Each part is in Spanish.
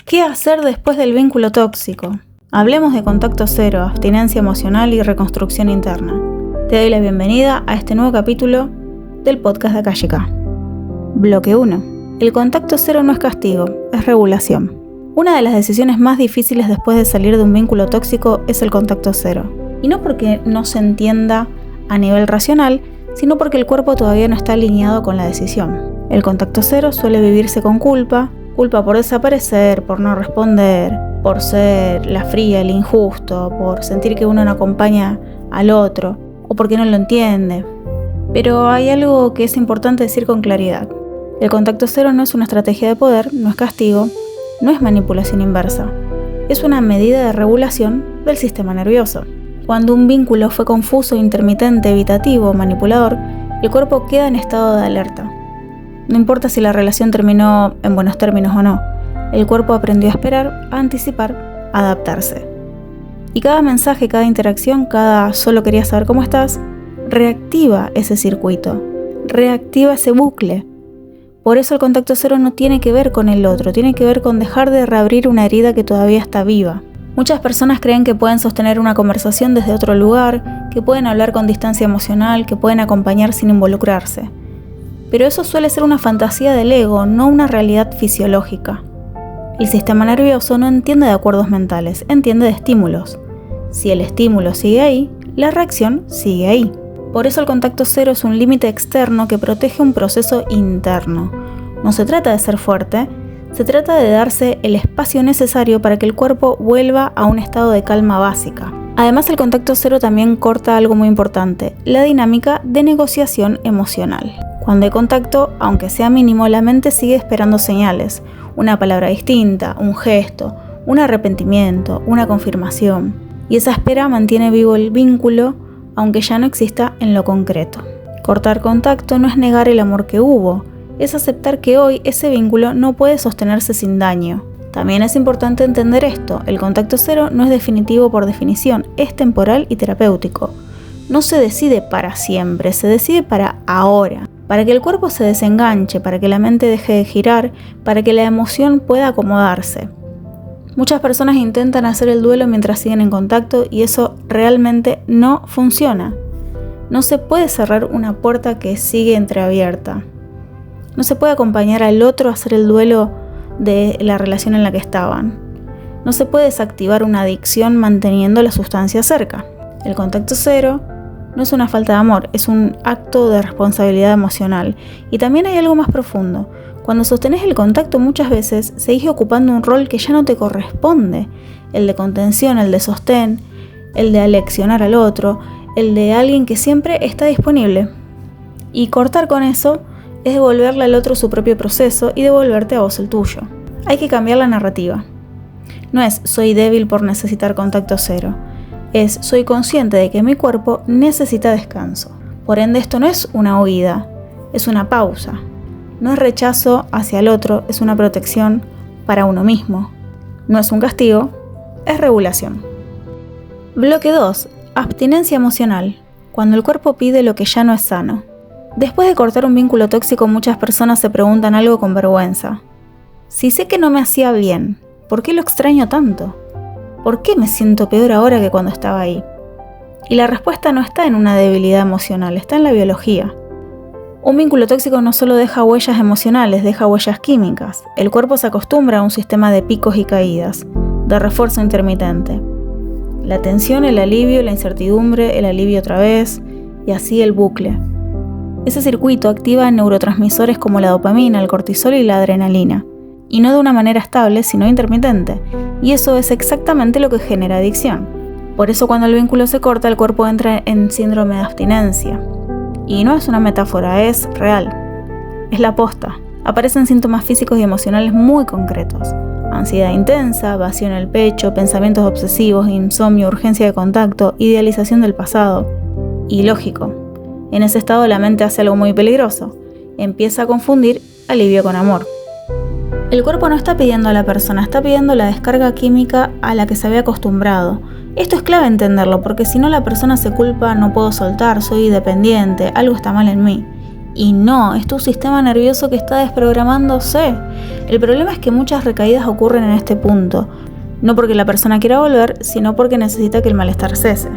¿Qué hacer después del vínculo tóxico? Hablemos de contacto cero, abstinencia emocional y reconstrucción interna. Te doy la bienvenida a este nuevo capítulo del podcast de Akashica. Bloque 1. El contacto cero no es castigo, es regulación. Una de las decisiones más difíciles después de salir de un vínculo tóxico es el contacto cero. Y no porque no se entienda a nivel racional, sino porque el cuerpo todavía no está alineado con la decisión. El contacto cero suele vivirse con culpa por desaparecer, por no responder, por ser la fría, el injusto, por sentir que uno no acompaña al otro o porque no lo entiende. Pero hay algo que es importante decir con claridad. El contacto cero no es una estrategia de poder, no es castigo, no es manipulación inversa. Es una medida de regulación del sistema nervioso. Cuando un vínculo fue confuso, intermitente, evitativo, manipulador, el cuerpo queda en estado de alerta. No importa si la relación terminó en buenos términos o no, el cuerpo aprendió a esperar, a anticipar, a adaptarse. Y cada mensaje, cada interacción, cada solo quería saber cómo estás, reactiva ese circuito, reactiva ese bucle. Por eso el contacto cero no tiene que ver con el otro, tiene que ver con dejar de reabrir una herida que todavía está viva. Muchas personas creen que pueden sostener una conversación desde otro lugar, que pueden hablar con distancia emocional, que pueden acompañar sin involucrarse. Pero eso suele ser una fantasía del ego, no una realidad fisiológica. El sistema nervioso no entiende de acuerdos mentales, entiende de estímulos. Si el estímulo sigue ahí, la reacción sigue ahí. Por eso el contacto cero es un límite externo que protege un proceso interno. No se trata de ser fuerte, se trata de darse el espacio necesario para que el cuerpo vuelva a un estado de calma básica. Además, el contacto cero también corta algo muy importante, la dinámica de negociación emocional. Cuando hay contacto, aunque sea mínimo, la mente sigue esperando señales, una palabra distinta, un gesto, un arrepentimiento, una confirmación. Y esa espera mantiene vivo el vínculo, aunque ya no exista en lo concreto. Cortar contacto no es negar el amor que hubo, es aceptar que hoy ese vínculo no puede sostenerse sin daño. También es importante entender esto, el contacto cero no es definitivo por definición, es temporal y terapéutico. No se decide para siempre, se decide para ahora, para que el cuerpo se desenganche, para que la mente deje de girar, para que la emoción pueda acomodarse. Muchas personas intentan hacer el duelo mientras siguen en contacto y eso realmente no funciona. No se puede cerrar una puerta que sigue entreabierta. No se puede acompañar al otro a hacer el duelo de la relación en la que estaban. No se puede desactivar una adicción manteniendo la sustancia cerca. El contacto cero no es una falta de amor, es un acto de responsabilidad emocional. Y también hay algo más profundo. Cuando sostenés el contacto muchas veces seguís ocupando un rol que ya no te corresponde. El de contención, el de sostén, el de aleccionar al otro, el de alguien que siempre está disponible. Y cortar con eso es devolverle al otro su propio proceso y devolverte a vos el tuyo. Hay que cambiar la narrativa. No es soy débil por necesitar contacto cero. Es soy consciente de que mi cuerpo necesita descanso. Por ende, esto no es una huida, es una pausa. No es rechazo hacia el otro, es una protección para uno mismo. No es un castigo, es regulación. Bloque 2. Abstinencia emocional. Cuando el cuerpo pide lo que ya no es sano. Después de cortar un vínculo tóxico, muchas personas se preguntan algo con vergüenza. Si sé que no me hacía bien, ¿por qué lo extraño tanto? ¿Por qué me siento peor ahora que cuando estaba ahí? Y la respuesta no está en una debilidad emocional, está en la biología. Un vínculo tóxico no solo deja huellas emocionales, deja huellas químicas. El cuerpo se acostumbra a un sistema de picos y caídas, de refuerzo intermitente. La tensión, el alivio, la incertidumbre, el alivio otra vez, y así el bucle. Ese circuito activa neurotransmisores como la dopamina, el cortisol y la adrenalina. Y no de una manera estable, sino intermitente. Y eso es exactamente lo que genera adicción. Por eso cuando el vínculo se corta, el cuerpo entra en síndrome de abstinencia. Y no es una metáfora, es real. Es la posta. Aparecen síntomas físicos y emocionales muy concretos. Ansiedad intensa, vacío en el pecho, pensamientos obsesivos, insomnio, urgencia de contacto, idealización del pasado. Y lógico, en ese estado la mente hace algo muy peligroso. Empieza a confundir alivio con amor. El cuerpo no está pidiendo a la persona, está pidiendo la descarga química a la que se había acostumbrado. Esto es clave entenderlo, porque si no la persona se culpa, no puedo soltar, soy dependiente, algo está mal en mí. Y no, es tu sistema nervioso que está desprogramándose. El problema es que muchas recaídas ocurren en este punto, no porque la persona quiera volver, sino porque necesita que el malestar cese.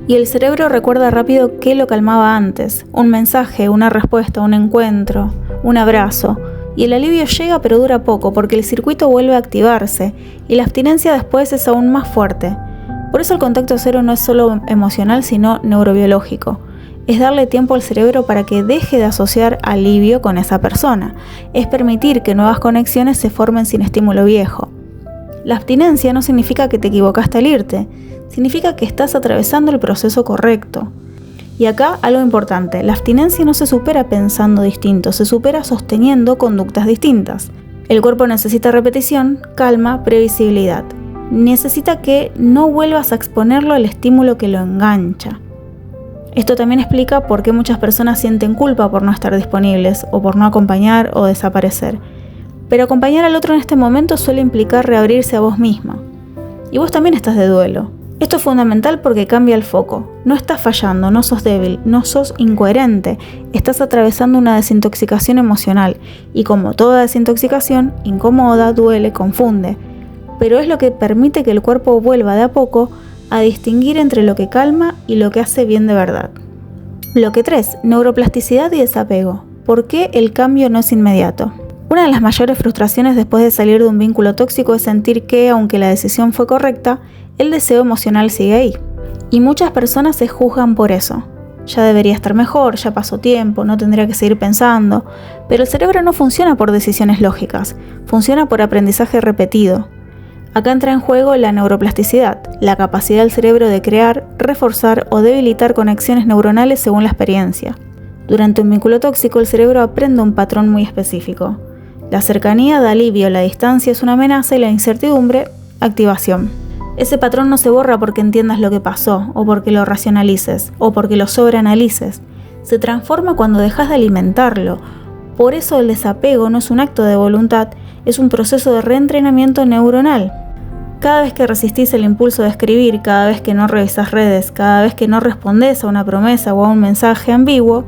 Y el cerebro recuerda rápido qué lo calmaba antes, un mensaje, una respuesta, un encuentro, un abrazo. Y el alivio llega pero dura poco porque el circuito vuelve a activarse y la abstinencia después es aún más fuerte. Por eso el contacto cero no es solo emocional sino neurobiológico. Es darle tiempo al cerebro para que deje de asociar alivio con esa persona. Es permitir que nuevas conexiones se formen sin estímulo viejo. La abstinencia no significa que te equivocaste al irte, significa que estás atravesando el proceso correcto. Y acá algo importante, la abstinencia no se supera pensando distinto, se supera sosteniendo conductas distintas. El cuerpo necesita repetición, calma, previsibilidad. Necesita que no vuelvas a exponerlo al estímulo que lo engancha. Esto también explica por qué muchas personas sienten culpa por no estar disponibles, o por no acompañar o desaparecer. Pero acompañar al otro en este momento suele implicar reabrirse a vos misma. Y vos también estás de duelo. Esto es fundamental porque cambia el foco. No estás fallando, no sos débil, no sos incoherente. Estás atravesando una desintoxicación emocional. Y como toda desintoxicación, incomoda, duele, confunde. Pero es lo que permite que el cuerpo vuelva de a poco a distinguir entre lo que calma y lo que hace bien de verdad. Bloque 3. Neuroplasticidad y desapego. ¿Por qué el cambio no es inmediato? Una de las mayores frustraciones después de salir de un vínculo tóxico es sentir que, aunque la decisión fue correcta, el deseo emocional sigue ahí. Y muchas personas se juzgan por eso. Ya debería estar mejor, ya pasó tiempo, no tendría que seguir pensando. Pero el cerebro no funciona por decisiones lógicas, funciona por aprendizaje repetido. Acá entra en juego la neuroplasticidad, la capacidad del cerebro de crear, reforzar o debilitar conexiones neuronales según la experiencia. Durante un vínculo tóxico, el cerebro aprende un patrón muy específico. La cercanía da alivio, la distancia es una amenaza y la incertidumbre, activación. Ese patrón no se borra porque entiendas lo que pasó, o porque lo racionalices, o porque lo sobreanalices. Se transforma cuando dejas de alimentarlo. Por eso el desapego no es un acto de voluntad, es un proceso de reentrenamiento neuronal. Cada vez que resistís el impulso de escribir, cada vez que no revisas redes, cada vez que no respondes a una promesa o a un mensaje ambiguo,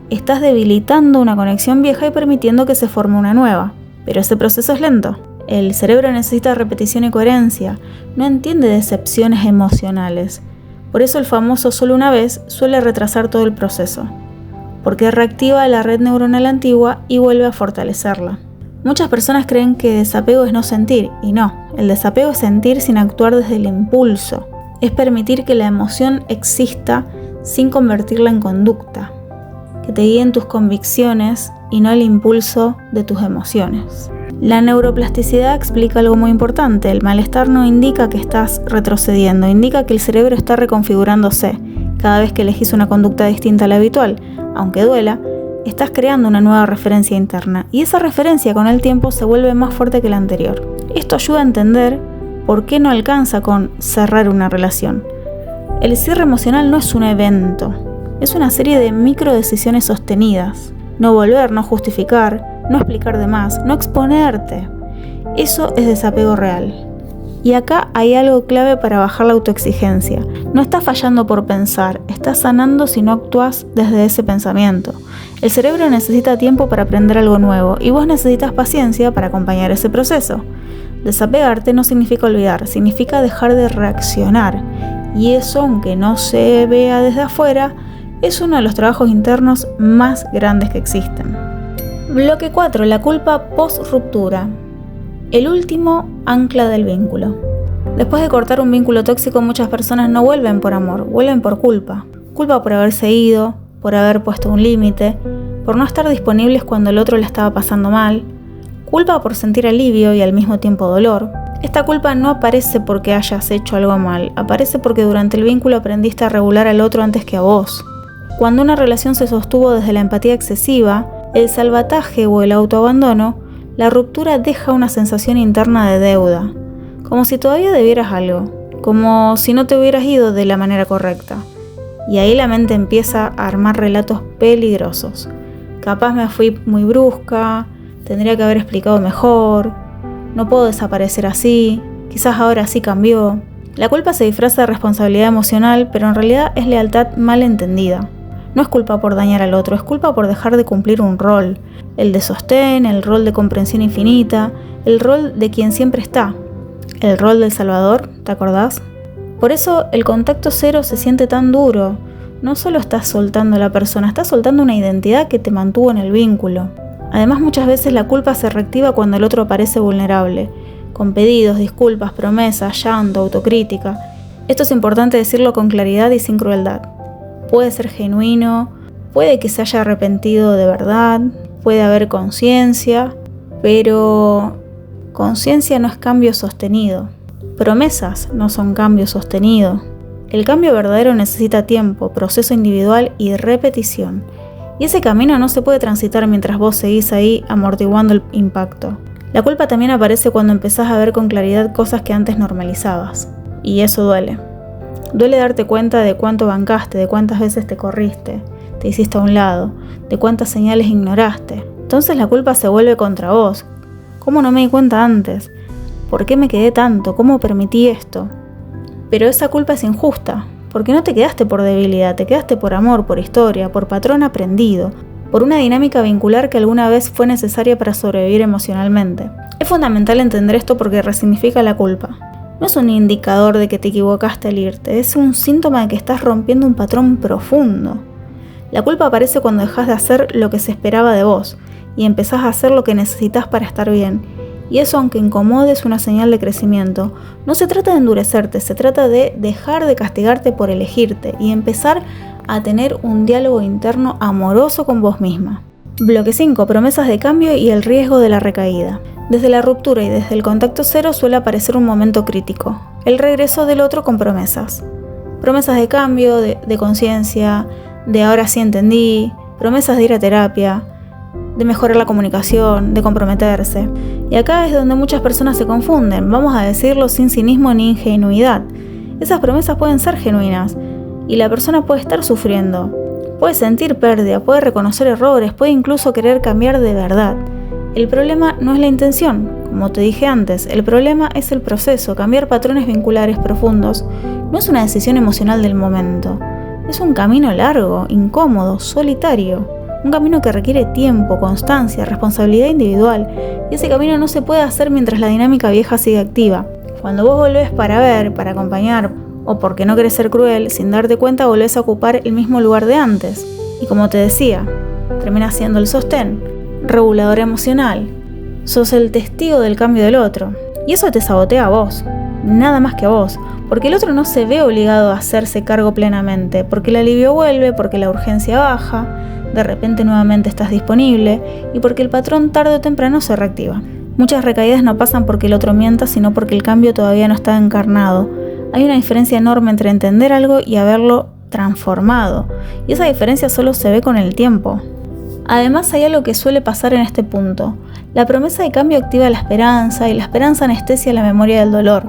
estás debilitando una conexión vieja y permitiendo que se forme una nueva. Pero ese proceso es lento. El cerebro necesita repetición y coherencia, no entiende decepciones emocionales. Por eso el famoso solo una vez suele retrasar todo el proceso, porque reactiva la red neuronal antigua y vuelve a fortalecerla. Muchas personas creen que desapego es no sentir, y no, el desapego es sentir sin actuar desde el impulso. Es permitir que la emoción exista sin convertirla en conducta, que te guíen tus convicciones y no el impulso de tus emociones. La neuroplasticidad explica algo muy importante. El malestar no indica que estás retrocediendo, indica que el cerebro está reconfigurándose. Cada vez que elegís una conducta distinta a la habitual, aunque duela, estás creando una nueva referencia interna y esa referencia con el tiempo se vuelve más fuerte que la anterior. Esto ayuda a entender por qué no alcanza con cerrar una relación. El cierre emocional no es un evento, es una serie de microdecisiones sostenidas. No volver, no justificar, no explicar de más, no exponerte. Eso es desapego real. Y acá hay algo clave para bajar la autoexigencia. No estás fallando por pensar, estás sanando si no actúas desde ese pensamiento. El cerebro necesita tiempo para aprender algo nuevo y vos necesitas paciencia para acompañar ese proceso. Desapegarte no significa olvidar, significa dejar de reaccionar. Y eso, aunque no se vea desde afuera, es uno de los trabajos internos más grandes que existen. Bloque 4. La culpa post-ruptura. El último ancla del vínculo. Después de cortar un vínculo tóxico, muchas personas no vuelven por amor, vuelven por culpa. Culpa por haberse ido, por haber puesto un límite, por no estar disponibles cuando el otro le estaba pasando mal. Culpa por sentir alivio y al mismo tiempo dolor. Esta culpa no aparece porque hayas hecho algo mal, aparece porque durante el vínculo aprendiste a regular al otro antes que a vos. Cuando una relación se sostuvo desde la empatía excesiva, el salvataje o el autoabandono, la ruptura deja una sensación interna de deuda, como si todavía debieras algo, como si no te hubieras ido de la manera correcta. Y ahí la mente empieza a armar relatos peligrosos. Capaz me fui muy brusca, tendría que haber explicado mejor, no puedo desaparecer así, quizás ahora sí cambió. La culpa se disfraza de responsabilidad emocional, pero en realidad es lealtad mal entendida. No es culpa por dañar al otro, es culpa por dejar de cumplir un rol. El de sostén, el rol de comprensión infinita, el rol de quien siempre está. El rol del salvador, ¿te acordás? Por eso el contacto cero se siente tan duro. No solo estás soltando a la persona, estás soltando una identidad que te mantuvo en el vínculo. Además, muchas veces la culpa se reactiva cuando el otro aparece vulnerable, con pedidos, disculpas, promesas, llanto, autocrítica. Esto es importante decirlo con claridad y sin crueldad. Puede ser genuino, puede que se haya arrepentido de verdad, puede haber conciencia, pero conciencia no es cambio sostenido. Promesas no son cambio sostenido. El cambio verdadero necesita tiempo, proceso individual y repetición. Y ese camino no se puede transitar mientras vos seguís ahí amortiguando el impacto. La culpa también aparece cuando empezás a ver con claridad cosas que antes normalizabas. Y eso duele. Duele darte cuenta de cuánto bancaste, de cuántas veces te corriste, te hiciste a un lado, de cuántas señales ignoraste. Entonces la culpa se vuelve contra vos. ¿Cómo no me di cuenta antes? ¿Por qué me quedé tanto? ¿Cómo permití esto? Pero esa culpa es injusta, porque no te quedaste por debilidad, te quedaste por amor, por historia, por patrón aprendido, por una dinámica vincular que alguna vez fue necesaria para sobrevivir emocionalmente. Es fundamental entender esto porque resignifica la culpa. No es un indicador de que te equivocaste al irte, es un síntoma de que estás rompiendo un patrón profundo. La culpa aparece cuando dejas de hacer lo que se esperaba de vos y empezás a hacer lo que necesitas para estar bien. Y eso, aunque incomode, es una señal de crecimiento. No se trata de endurecerte, se trata de dejar de castigarte por elegirte y empezar a tener un diálogo interno amoroso con vos misma. Bloque 5. Promesas de cambio y el riesgo de la recaída. Desde la ruptura y desde el contacto cero suele aparecer un momento crítico, el regreso del otro con promesas. Promesas de cambio, de conciencia, de ahora sí entendí, promesas de ir a terapia, de mejorar la comunicación, de comprometerse. Y acá es donde muchas personas se confunden, vamos a decirlo sin cinismo ni ingenuidad. Esas promesas pueden ser genuinas y la persona puede estar sufriendo, puede sentir pérdida, puede reconocer errores, puede incluso querer cambiar de verdad. El problema no es la intención, como te dije antes, el problema es el proceso. Cambiar patrones vinculares profundos no es una decisión emocional del momento, es un camino largo, incómodo, solitario. Un camino que requiere tiempo, constancia, responsabilidad individual, y ese camino no se puede hacer mientras la dinámica vieja sigue activa. Cuando vos volvés para ver, para acompañar, o porque no querés ser cruel, sin darte cuenta volvés a ocupar el mismo lugar de antes. Y como te decía, terminás siendo el sostén, regulador emocional. Sos el testigo del cambio del otro. Y eso te sabotea a vos, nada más que a vos, porque el otro no se ve obligado a hacerse cargo plenamente, porque el alivio vuelve, porque la urgencia baja, de repente nuevamente estás disponible y porque el patrón tarde o temprano se reactiva. Muchas recaídas no pasan porque el otro mienta, sino porque el cambio todavía no está encarnado. Hay una diferencia enorme entre entender algo y haberlo transformado, y esa diferencia solo se ve con el tiempo. Además, hay algo que suele pasar en este punto. La promesa de cambio activa la esperanza y la esperanza anestesia la memoria del dolor.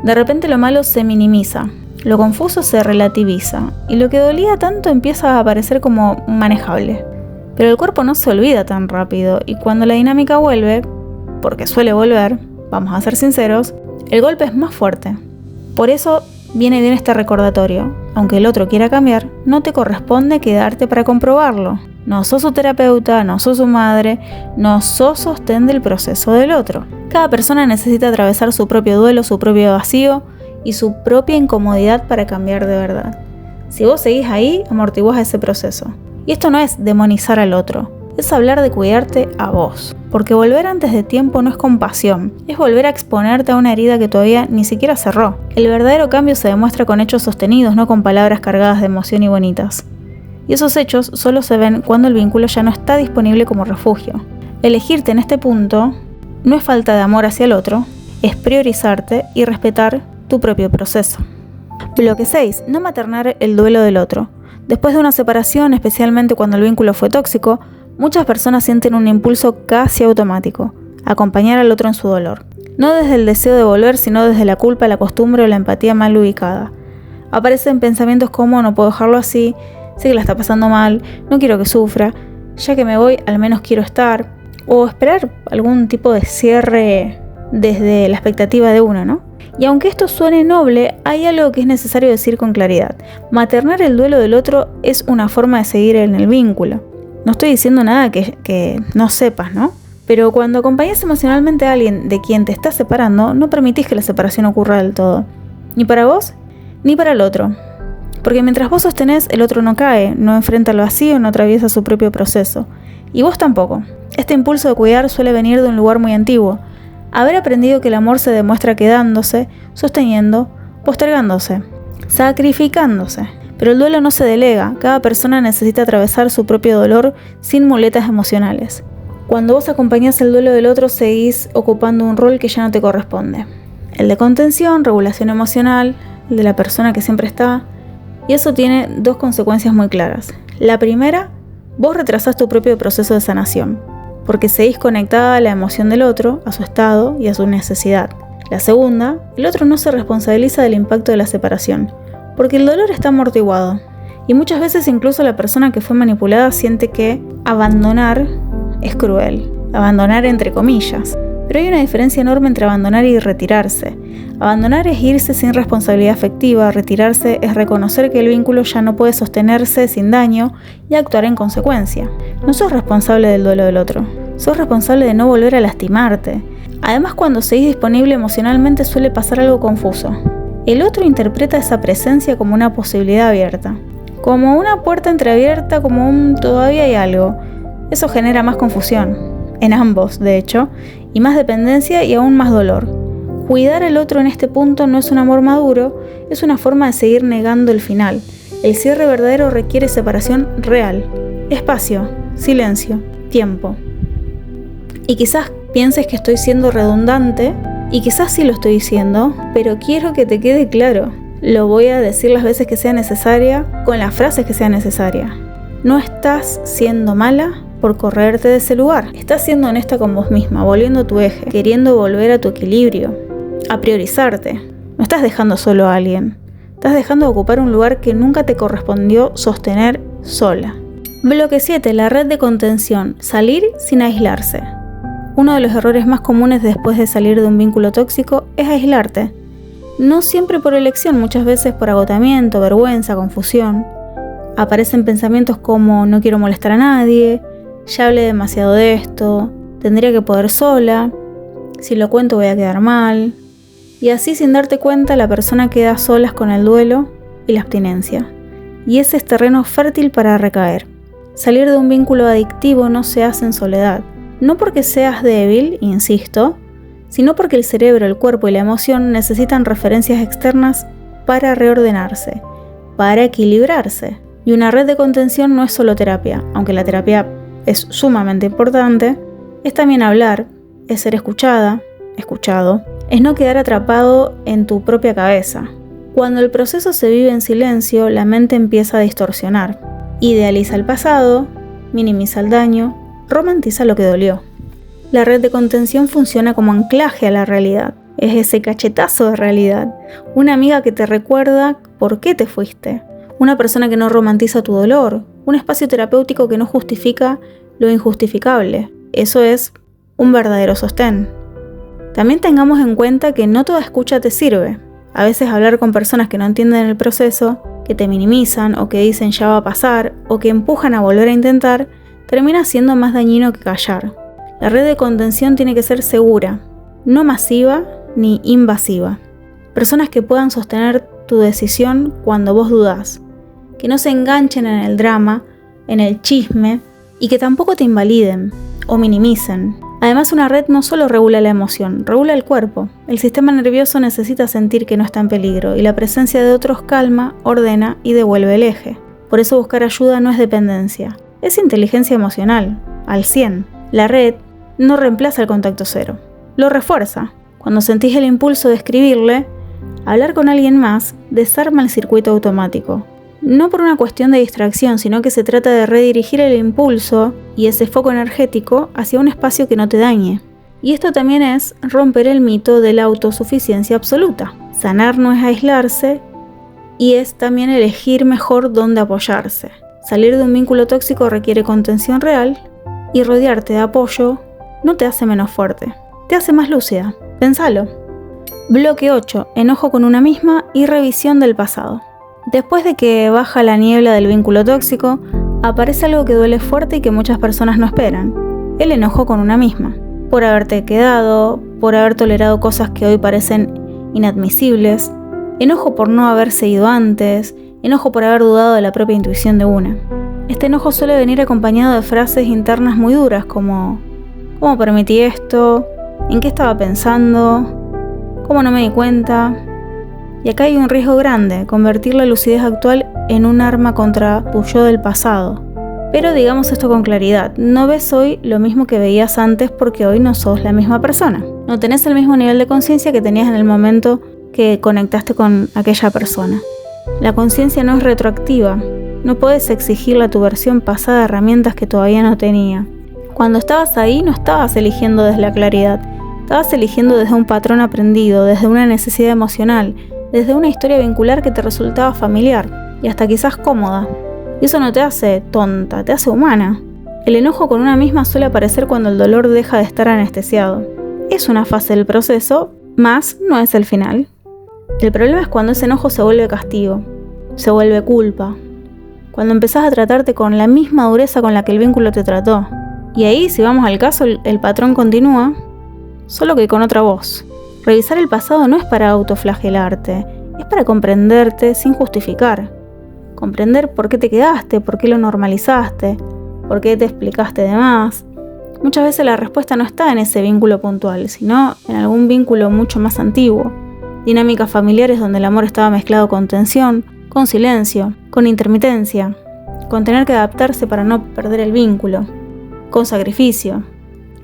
De repente lo malo se minimiza. Lo confuso se relativiza y lo que dolía tanto empieza a aparecer como manejable. Pero el cuerpo no se olvida tan rápido y cuando la dinámica vuelve, porque suele volver, vamos a ser sinceros, el golpe es más fuerte. Por eso viene bien este recordatorio. Aunque el otro quiera cambiar, no te corresponde quedarte para comprobarlo. No sos su terapeuta, no sos su madre, no sos sostén del proceso del otro. Cada persona necesita atravesar su propio duelo, su propio vacío y su propia incomodidad para cambiar de verdad. Si vos seguís ahí, amortiguás ese proceso. Y esto no es demonizar al otro, es hablar de cuidarte a vos. Porque volver antes de tiempo no es compasión, es volver a exponerte a una herida que todavía ni siquiera cerró. El verdadero cambio se demuestra con hechos sostenidos, no con palabras cargadas de emoción y bonitas. Y esos hechos solo se ven cuando el vínculo ya no está disponible como refugio. Elegirte en este punto no es falta de amor hacia el otro, es priorizarte y respetar tu propio proceso. Bloque 6. No maternar el duelo del otro. Después de una separación, especialmente cuando el vínculo fue tóxico, muchas personas sienten un impulso casi automático, acompañar al otro en su dolor. No desde el deseo de volver, sino desde la culpa, la costumbre o la empatía mal ubicada. Aparecen pensamientos como no puedo dejarlo así, sé que la está pasando mal, no quiero que sufra, ya que me voy al menos quiero estar, o esperar algún tipo de cierre desde la expectativa de uno, ¿no? Y aunque esto suene noble, hay algo que es necesario decir con claridad. Maternar el duelo del otro es una forma de seguir en el vínculo. No estoy diciendo nada que no sepas, ¿no? Pero cuando acompañas emocionalmente a alguien de quien te estás separando, no permitís que la separación ocurra del todo. Ni para vos, ni para el otro. Porque mientras vos sostenés, el otro no cae, no enfrenta el vacío, no atraviesa su propio proceso. Y vos tampoco. Este impulso de cuidar suele venir de un lugar muy antiguo. Haber aprendido que el amor se demuestra quedándose, sosteniendo, postergándose, sacrificándose. Pero el duelo no se delega, cada persona necesita atravesar su propio dolor sin muletas emocionales. Cuando vos acompañás el duelo del otro, seguís ocupando un rol que ya no te corresponde. El de contención, regulación emocional, el de la persona que siempre está. Y eso tiene dos consecuencias muy claras. La primera, vos retrasás tu propio proceso de sanación, porque seguís conectada a la emoción del otro, a su estado y a su necesidad. La segunda, el otro no se responsabiliza del impacto de la separación, porque el dolor está amortiguado. Y muchas veces incluso la persona que fue manipulada siente que abandonar es cruel. Abandonar entre comillas. Pero hay una diferencia enorme entre abandonar y retirarse. Abandonar es irse sin responsabilidad afectiva, retirarse es reconocer que el vínculo ya no puede sostenerse sin daño y actuar en consecuencia. No sos responsable del duelo del otro, sos responsable de no volver a lastimarte. Además, cuando seguís disponible emocionalmente suele pasar algo confuso. El otro interpreta esa presencia como una posibilidad abierta, como una puerta entreabierta, como un todavía hay algo. Eso genera más confusión, en ambos de hecho, y más dependencia y aún más dolor. Cuidar al otro en este punto no es un amor maduro, es una forma de seguir negando el final. El cierre verdadero requiere separación real, espacio, silencio, tiempo. Y quizás pienses que estoy siendo redundante, y quizás sí lo estoy diciendo, pero quiero que te quede claro. Lo voy a decir las veces que sea necesaria, con las frases que sea necesaria. No estás siendo mala por correrte de ese lugar. Estás siendo honesta con vos misma, volviendo a tu eje, queriendo volver a tu equilibrio, a priorizarte. No estás dejando solo a alguien. Estás dejando de ocupar un lugar que nunca te correspondió sostener sola. Bloque 7. La red de contención. Salir sin aislarse. Uno de los errores más comunes después de salir de un vínculo tóxico es aislarte. No siempre por elección, muchas veces por agotamiento, vergüenza, confusión. Aparecen pensamientos como no quiero molestar a nadie, ya hablé demasiado de esto, tendría que poder sola, si lo cuento voy a quedar mal. Y así sin darte cuenta la persona queda a solas con el duelo y la abstinencia. Y ese es terreno fértil para recaer. Salir de un vínculo adictivo no se hace en soledad. No porque seas débil, insisto, sino porque el cerebro, el cuerpo y la emoción necesitan referencias externas para reordenarse, para equilibrarse. Y una red de contención no es solo terapia, aunque la terapia es sumamente importante, es también hablar, es ser escuchada, escuchado, es no quedar atrapado en tu propia cabeza. Cuando el proceso se vive en silencio, la mente empieza a distorsionar. Idealiza el pasado, minimiza el daño, romantiza lo que dolió. La red de contención funciona como anclaje a la realidad. Es ese cachetazo de realidad. Una amiga que te recuerda por qué te fuiste. Una persona que no romantiza tu dolor. Un espacio terapéutico que no justifica lo injustificable. Eso es un verdadero sostén. También tengamos en cuenta que no toda escucha te sirve. A veces hablar con personas que no entienden el proceso, que te minimizan o que dicen ya va a pasar o que empujan a volver a intentar, termina siendo más dañino que callar. La red de contención tiene que ser segura, no masiva ni invasiva. Personas que puedan sostener tu decisión cuando vos dudás, que no se enganchen en el drama, en el chisme y que tampoco te invaliden o minimicen. Además, una red no solo regula la emoción, regula el cuerpo. El sistema nervioso necesita sentir que no está en peligro y la presencia de otros calma, ordena y devuelve el eje. Por eso buscar ayuda no es dependencia, es inteligencia emocional, al 100. La red no reemplaza el contacto cero, lo refuerza. Cuando sentís el impulso de escribirle, hablar con alguien más desarma el circuito automático. No por una cuestión de distracción, sino que se trata de redirigir el impulso y ese foco energético hacia un espacio que no te dañe. Y esto también es romper el mito de la autosuficiencia absoluta. Sanar no es aislarse y es también elegir mejor dónde apoyarse. Salir de un vínculo tóxico requiere contención real y rodearte de apoyo no te hace menos fuerte, te hace más lúcida. Pensalo. Bloque 8. Enojo con una misma y revisión del pasado. Después de que baja la niebla del vínculo tóxico, aparece algo que duele fuerte y que muchas personas no esperan: el enojo con una misma. Por haberte quedado, por haber tolerado cosas que hoy parecen inadmisibles, enojo por no haberse ido antes, enojo por haber dudado de la propia intuición de una. Este enojo suele venir acompañado de frases internas muy duras como: ¿cómo permití esto? ¿En qué estaba pensando? ¿Cómo no me di cuenta? Y acá hay un riesgo grande: convertir la lucidez actual en un arma contra tu yo del pasado. Pero digamos esto con claridad: no ves hoy lo mismo que veías antes porque hoy no sos la misma persona. No tenés el mismo nivel de conciencia que tenías en el momento que conectaste con aquella persona. La conciencia no es retroactiva. No puedes exigirle a tu versión pasada de herramientas que todavía no tenía. Cuando estabas ahí no estabas eligiendo desde la claridad. Estabas eligiendo desde un patrón aprendido, desde una necesidad emocional, desde una historia vincular que te resultaba familiar y hasta quizás cómoda. Y eso no te hace tonta, te hace humana. El enojo con una misma suele aparecer cuando el dolor deja de estar anestesiado. Es una fase del proceso, mas no es el final. El problema es cuando ese enojo se vuelve castigo, se vuelve culpa. Cuando empezás a tratarte con la misma dureza con la que el vínculo te trató. Y ahí, si vamos al caso, el patrón continúa, solo que con otra voz. Revisar el pasado no es para autoflagelarte, es para comprenderte sin justificar. Comprender por qué te quedaste, por qué lo normalizaste, por qué te explicaste de más. Muchas veces la respuesta no está en ese vínculo puntual, sino en algún vínculo mucho más antiguo. Dinámicas familiares donde el amor estaba mezclado con tensión, con silencio, con intermitencia, con tener que adaptarse para no perder el vínculo, con sacrificio.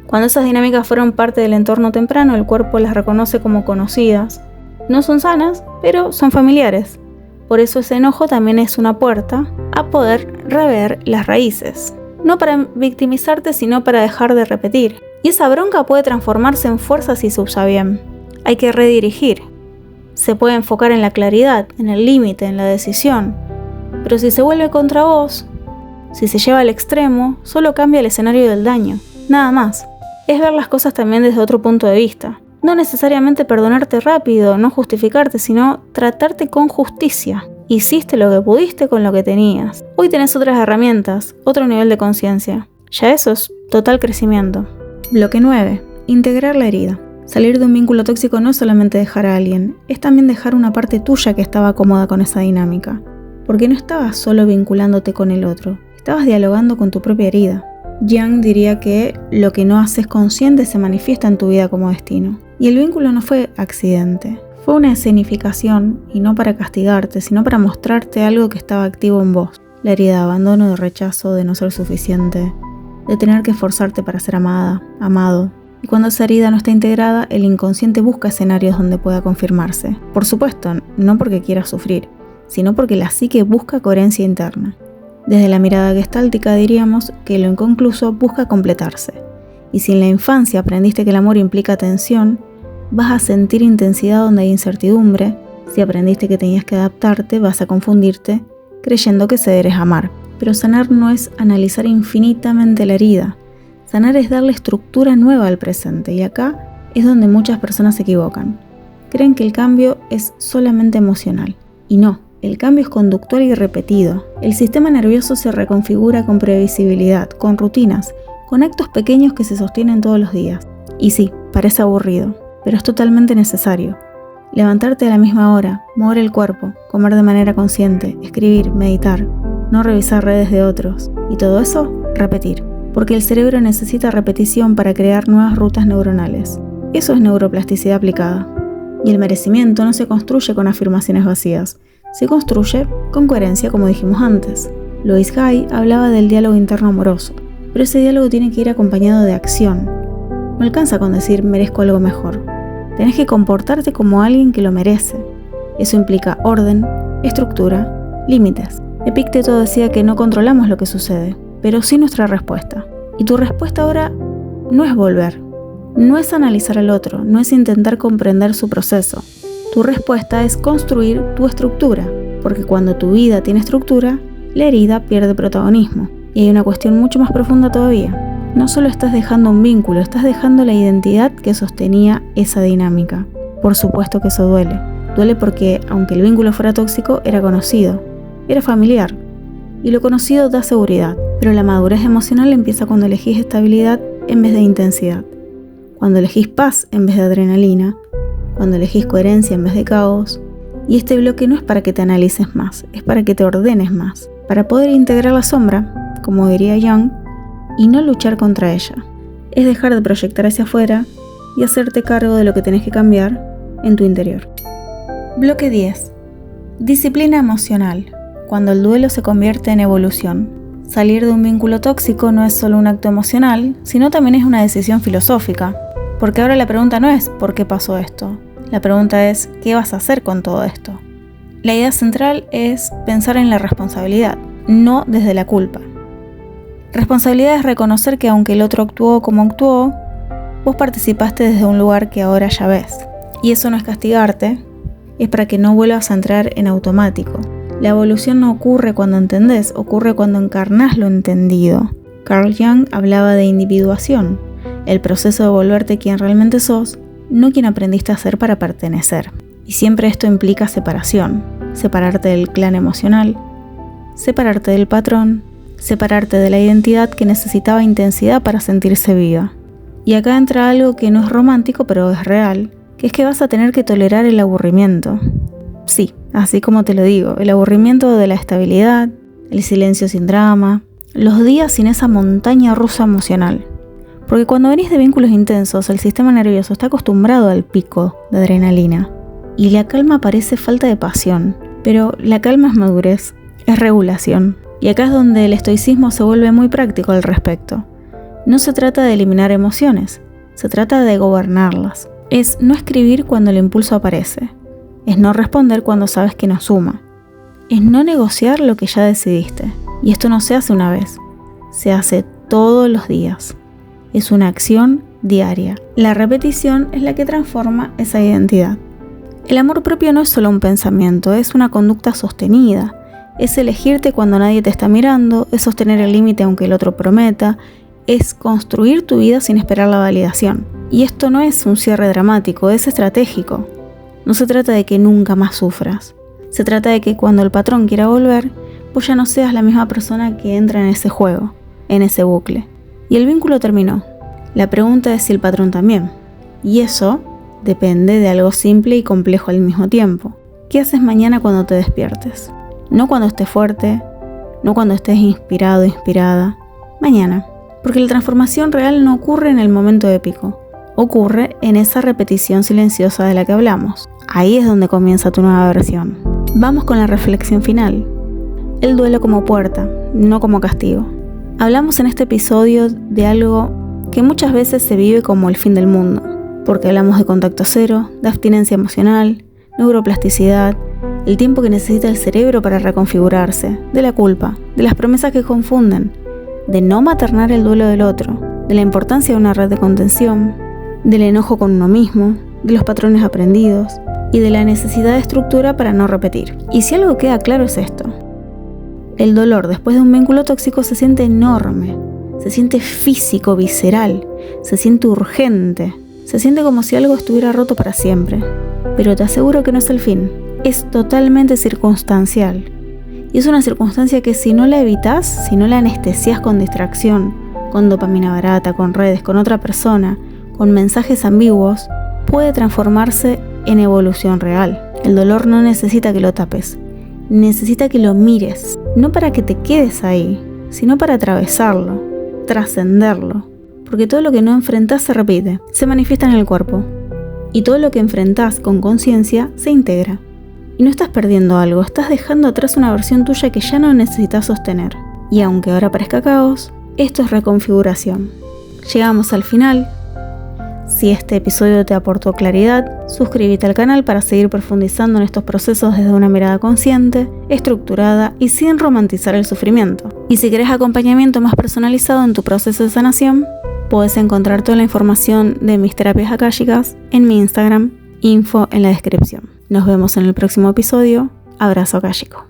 Cuando esas dinámicas fueron parte del entorno temprano, el cuerpo las reconoce como conocidas. No son sanas, pero son familiares. Por eso ese enojo también es una puerta a poder rever las raíces. No para victimizarte, sino para dejar de repetir. Y esa bronca puede transformarse en fuerza si se usa bien. Hay que redirigir. Se puede enfocar en la claridad, en el límite, en la decisión. Pero si se vuelve contra vos, si se lleva al extremo, solo cambia el escenario del daño. Nada más. Es ver las cosas también desde otro punto de vista. No necesariamente perdonarte rápido, no justificarte, sino tratarte con justicia. Hiciste lo que pudiste con lo que tenías. Hoy tenés otras herramientas, otro nivel de conciencia. Ya eso es total crecimiento. Bloque 9. Integrar la herida. Salir de un vínculo tóxico no es solamente dejar a alguien, es también dejar una parte tuya que estaba cómoda con esa dinámica. Porque no estabas solo vinculándote con el otro, estabas dialogando con tu propia herida. Jung diría que lo que no haces consciente se manifiesta en tu vida como destino. Y el vínculo no fue accidente, fue una escenificación, y no para castigarte, sino para mostrarte algo que estaba activo en vos. La herida de abandono, de rechazo, de no ser suficiente, de tener que esforzarte para ser amada, amado. Y cuando esa herida no está integrada, el inconsciente busca escenarios donde pueda confirmarse. Por supuesto, no porque quiera sufrir, sino porque la psique busca coherencia interna. Desde la mirada gestáltica diríamos que lo inconcluso busca completarse. Y si en la infancia aprendiste que el amor implica tensión, vas a sentir intensidad donde hay incertidumbre. Si aprendiste que tenías que adaptarte, vas a confundirte creyendo que ceder es amar. Pero sanar no es analizar infinitamente la herida. Sanar es darle estructura nueva al presente, y acá es donde muchas personas se equivocan. Creen que el cambio es solamente emocional, y no. El cambio es conductual y repetido. El sistema nervioso se reconfigura con previsibilidad, con rutinas, con actos pequeños que se sostienen todos los días. Y sí, parece aburrido, pero es totalmente necesario. Levantarte a la misma hora, mover el cuerpo, comer de manera consciente, escribir, meditar, no revisar redes de otros. Y todo eso, repetir. Porque el cerebro necesita repetición para crear nuevas rutas neuronales. Eso es neuroplasticidad aplicada. Y el merecimiento no se construye con afirmaciones vacías. Se construye con coherencia, como dijimos antes. Louise Hay hablaba del diálogo interno amoroso, pero ese diálogo tiene que ir acompañado de acción. No alcanza con decir merezco algo mejor. Tenés que comportarte como alguien que lo merece. Eso implica orden, estructura, límites. Epicteto decía que no controlamos lo que sucede, pero sí nuestra respuesta. Y tu respuesta ahora no es volver, no es analizar al otro, no es intentar comprender su proceso. Tu respuesta es construir tu estructura, porque cuando tu vida tiene estructura, la herida pierde protagonismo. Y hay una cuestión mucho más profunda todavía. No solo estás dejando un vínculo, estás dejando la identidad que sostenía esa dinámica. Por supuesto que eso duele. Duele porque, aunque el vínculo fuera tóxico, era conocido, era familiar. Y lo conocido da seguridad. Pero la madurez emocional empieza cuando elegís estabilidad en vez de intensidad. Cuando elegís paz en vez de adrenalina. Cuando elegís coherencia en vez de caos. Y este bloque no es para que te analices más, es para que te ordenes más. Para poder integrar la sombra, como diría Jung, y no luchar contra ella. Es dejar de proyectar hacia afuera y hacerte cargo de lo que tenés que cambiar en tu interior. Bloque 10. Disciplina emocional. Cuando el duelo se convierte en evolución. Salir de un vínculo tóxico no es solo un acto emocional, sino también es una decisión filosófica. Porque ahora la pregunta no es ¿por qué pasó esto? La pregunta es ¿qué vas a hacer con todo esto? La idea central es pensar en la responsabilidad, no desde la culpa. Responsabilidad es reconocer que aunque el otro actuó como actuó, vos participaste desde un lugar que ahora ya ves. Y eso no es castigarte, es para que no vuelvas a entrar en automático. La evolución no ocurre cuando entendés, ocurre cuando encarnás lo entendido. Carl Jung hablaba de individuación, el proceso de volverte quien realmente sos, no quien aprendiste a ser para pertenecer. Y siempre esto implica separación, separarte del clan emocional, separarte del patrón, separarte de la identidad que necesitaba intensidad para sentirse viva. Y acá entra algo que no es romántico pero es real, que es que vas a tener que tolerar el aburrimiento. Sí, así como te lo digo, el aburrimiento de la estabilidad, el silencio sin drama, los días sin esa montaña rusa emocional. Porque cuando venís de vínculos intensos, el sistema nervioso está acostumbrado al pico de adrenalina. Y la calma parece falta de pasión, pero la calma es madurez, es regulación. Y acá es donde el estoicismo se vuelve muy práctico al respecto. No se trata de eliminar emociones, se trata de gobernarlas. Es no escribir cuando el impulso aparece. Es no responder cuando sabes que no suma. Es no negociar lo que ya decidiste. Y esto no se hace una vez, se hace todos los días. Es una acción diaria. La repetición es la que transforma esa identidad. El amor propio no es solo un pensamiento, es una conducta sostenida. Es elegirte cuando nadie te está mirando, es sostener el límite aunque el otro prometa, es construir tu vida sin esperar la validación. Y esto no es un cierre dramático, es estratégico. No se trata de que nunca más sufras. Se trata de que cuando el patrón quiera volver, vos ya no seas la misma persona que entra en ese juego, en ese bucle. Y el vínculo terminó. La pregunta es si el patrón también. Y eso depende de algo simple y complejo al mismo tiempo. ¿Qué haces mañana cuando te despiertes? No cuando estés fuerte, no cuando estés inspirado, inspirada. Mañana. Porque la transformación real no ocurre en el momento épico. Ocurre en esa repetición silenciosa de la que hablamos. Ahí es donde comienza tu nueva versión. Vamos con la reflexión final. El duelo como puerta, no como castigo. Hablamos en este episodio de algo que muchas veces se vive como el fin del mundo, porque hablamos de contacto cero, de abstinencia emocional, neuroplasticidad, el tiempo que necesita el cerebro para reconfigurarse, de la culpa, de las promesas que confunden, de no maternar el duelo del otro, de la importancia de una red de contención, del enojo con uno mismo, de los patrones aprendidos y de la necesidad de estructura para no repetir. Y si algo queda claro es esto. El dolor después de un vínculo tóxico se siente enorme, se siente físico, visceral, se siente urgente, se siente como si algo estuviera roto para siempre. Pero te aseguro que no es el fin, es totalmente circunstancial. Y es una circunstancia que si no la evitas, si no la anestesias con distracción, con dopamina barata, con redes, con otra persona, con mensajes ambiguos, puede transformarse en evolución real. El dolor no necesita que lo tapes. Necesita que lo mires, no para que te quedes ahí, sino para atravesarlo, trascenderlo. Porque todo lo que no enfrentás se repite, se manifiesta en el cuerpo. Y todo lo que enfrentás con conciencia se integra. Y no estás perdiendo algo, estás dejando atrás una versión tuya que ya no necesitas sostener. Y aunque ahora parezca caos, esto es reconfiguración. Llegamos al final. Si este episodio te aportó claridad, suscríbete al canal para seguir profundizando en estos procesos desde una mirada consciente, estructurada y sin romantizar el sufrimiento. Y si querés acompañamiento más personalizado en tu proceso de sanación, puedes encontrar toda la información de mis terapias akáshicas en mi Instagram, info en la descripción. Nos vemos en el próximo episodio. Abrazo akáshico.